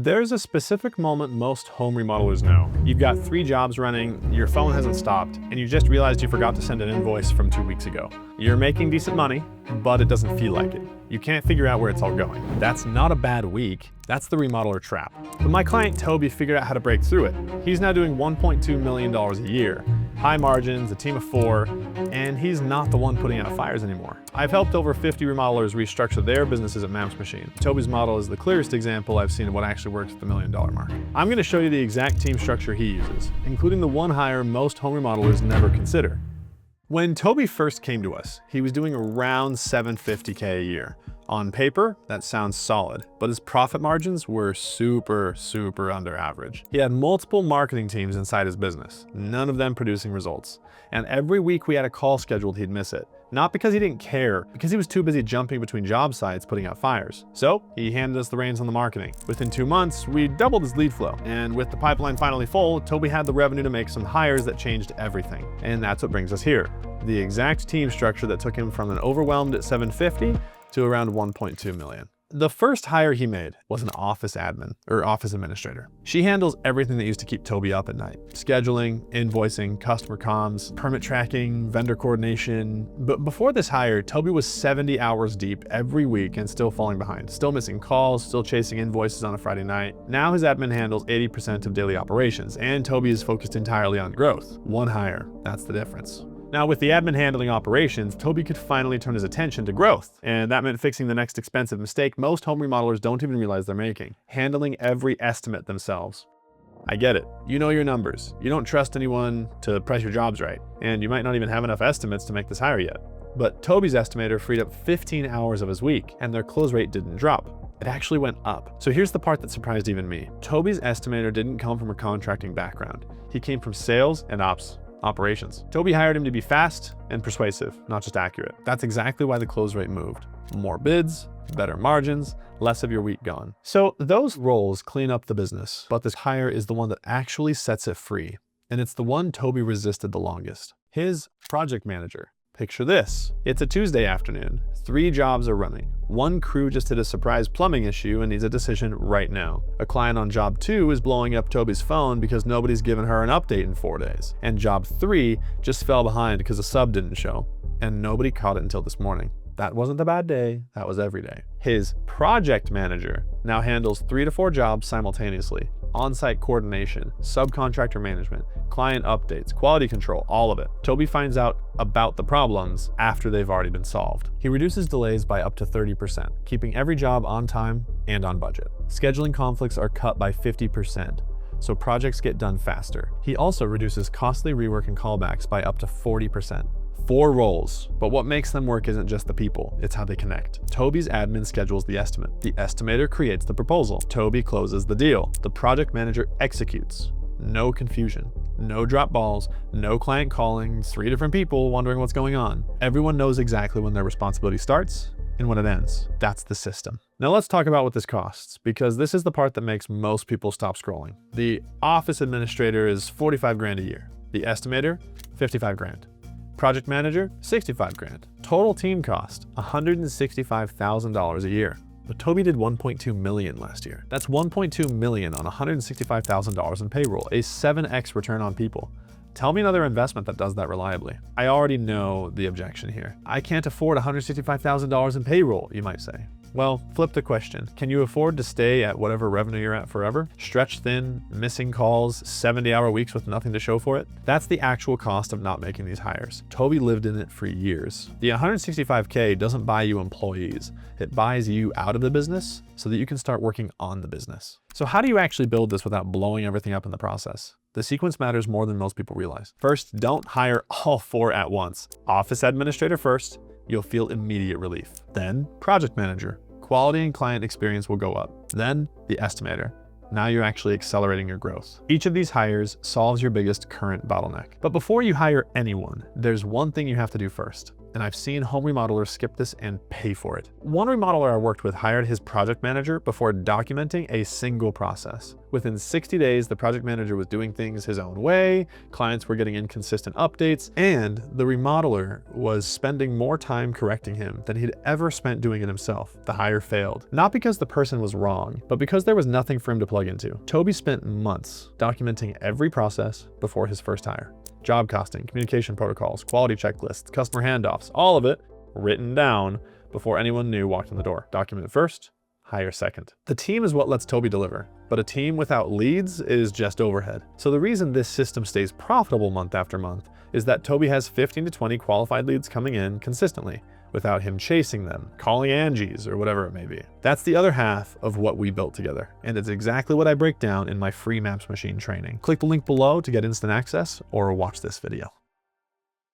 There's a specific moment most home remodelers know. You've got 3 jobs running, your phone hasn't stopped, and you just realized you forgot to send an invoice from 2 weeks ago. You're making decent money, but it doesn't feel like it. You can't figure out where it's all going. That's not a bad week. That's the remodeler trap. But my client Toby figured out how to break through it. He's now doing $1.2 million a year. High margins, a team of 4, and he's not the one putting out fires anymore. I've helped over 50 remodelers restructure their businesses at Mam's Machine. Toby's model is the clearest example I've seen of what actually works at the $1 million mark. I'm going to show you the exact team structure he uses, including the one hire most home remodelers never consider. When Toby first came to us, he was doing around $750K a year. On paper, that sounds solid, but his profit margins were super under average. He had multiple marketing teams inside his business, none of them producing results. And every week we had a call scheduled, he'd miss it. Not because he didn't care, because he was too busy jumping between job sites putting out fires. So he handed us the reins on the marketing. Within 2 months, we doubled his lead flow. And with the pipeline finally full, Toby had the revenue to make some hires that changed everything. And that's what brings us here. The exact team structure that took him from an overwhelmed at 750 to around 1.2 million. The first hire he made was an office admin, or office administrator. She handles everything that used to keep Toby up at night. Scheduling, invoicing, customer comms, permit tracking, vendor coordination. But before this hire, Toby was 70 hours deep every week and still falling behind. Still missing calls, still chasing invoices on a Friday night. Now his admin handles 80% of daily operations, and Toby is focused entirely on growth. One hire, that's the difference. Now with the admin handling operations, Toby could finally turn his attention to growth. And that meant fixing the next expensive mistake most home remodelers don't even realize they're making: handling every estimate themselves. I get it. You know your numbers. You don't trust anyone to price your jobs right. And you might not even have enough estimates to make this hire yet. But Toby's estimator freed up 15 hours of his week, and their close rate didn't drop. It actually went up. So here's the part that surprised even me. Toby's estimator didn't come from a contracting background. He came from sales and operations. Toby hired him to be fast and persuasive, not just accurate. That's exactly why the close rate moved. More bids, better margins, less of your week gone. So those roles clean up the business, but this hire is the one that actually sets it free. And it's the one Toby resisted the longest. His project manager. Picture this. It's a Tuesday afternoon. 3 jobs are running. One crew just hit a surprise plumbing issue and needs a decision right now. A client on job 2 is blowing up Toby's phone because nobody's given her an update in 4 days. And job 3 just fell behind because a sub didn't show. And nobody caught it until this morning. That wasn't a bad day, that was every day. His project manager now handles 3 to 4 jobs simultaneously. On-site coordination, subcontractor management, client updates, quality control, all of it. Toby finds out about the problems after they've already been solved. He reduces delays by up to 30%, keeping every job on time and on budget. Scheduling conflicts are cut by 50%, so projects get done faster. He also reduces costly rework and callbacks by up to 40%. 4 roles, but what makes them work isn't just the people, it's how they connect. Toby's admin schedules the estimate. The estimator creates the proposal. Toby closes the deal. The project manager executes. No confusion. No drop balls, no client calling, 3 different people wondering what's going on. Everyone knows exactly when their responsibility starts and when it ends. That's the system. Now let's talk about what this costs, because this is the part that makes most people stop scrolling. The office administrator is 45 grand a year. The estimator, 55 grand. Project manager, 65 grand. Total team cost, $165,000 a year. But Toby did 1.2 million last year. That's 1.2 million on $165,000 in payroll, a 7x return on people. Tell me another investment that does that reliably. I already know the objection here. I can't afford $165,000 in payroll, you might say. Well, flip the question. Can you afford to stay at whatever revenue you're at forever? Stretched thin, missing calls, 70-hour weeks with nothing to show for it? That's the actual cost of not making these hires. Toby lived in it for years. The $165K doesn't buy you employees. It buys you out of the business so that you can start working on the business. So how do you actually build this without blowing everything up in the process? The sequence matters more than most people realize. First, don't hire all 4 at once. Office administrator first. You'll feel immediate relief. Then project manager. Quality and client experience will go up. Then the estimator. Now you're actually accelerating your growth. Each of these hires solves your biggest current bottleneck. But before you hire anyone, there's one thing you have to do first. and I've seen home remodelers skip this and pay for it. One remodeler I worked with hired his project manager before documenting a single process. Within 60 days, the project manager was doing things his own way, clients were getting inconsistent updates, and the remodeler was spending more time correcting him than he'd ever spent doing it himself. The hire failed. Not because the person was wrong, but because there was nothing for him to plug into. Toby spent months documenting every process before his first hire. Job costing, communication protocols, quality checklists, customer handoffs, all of it written down before anyone new walked in the door. Document first, hire second. The team is what lets Toby deliver, but a team without leads is just overhead. So the reason this system stays profitable month after month is that Toby has 15 to 20 qualified leads coming in consistently without him chasing them, calling Angie's or whatever it may be. That's the other half of what we built together, and it's exactly what I break down in my free Maps Machine training. Click the link below to get instant access or watch this video.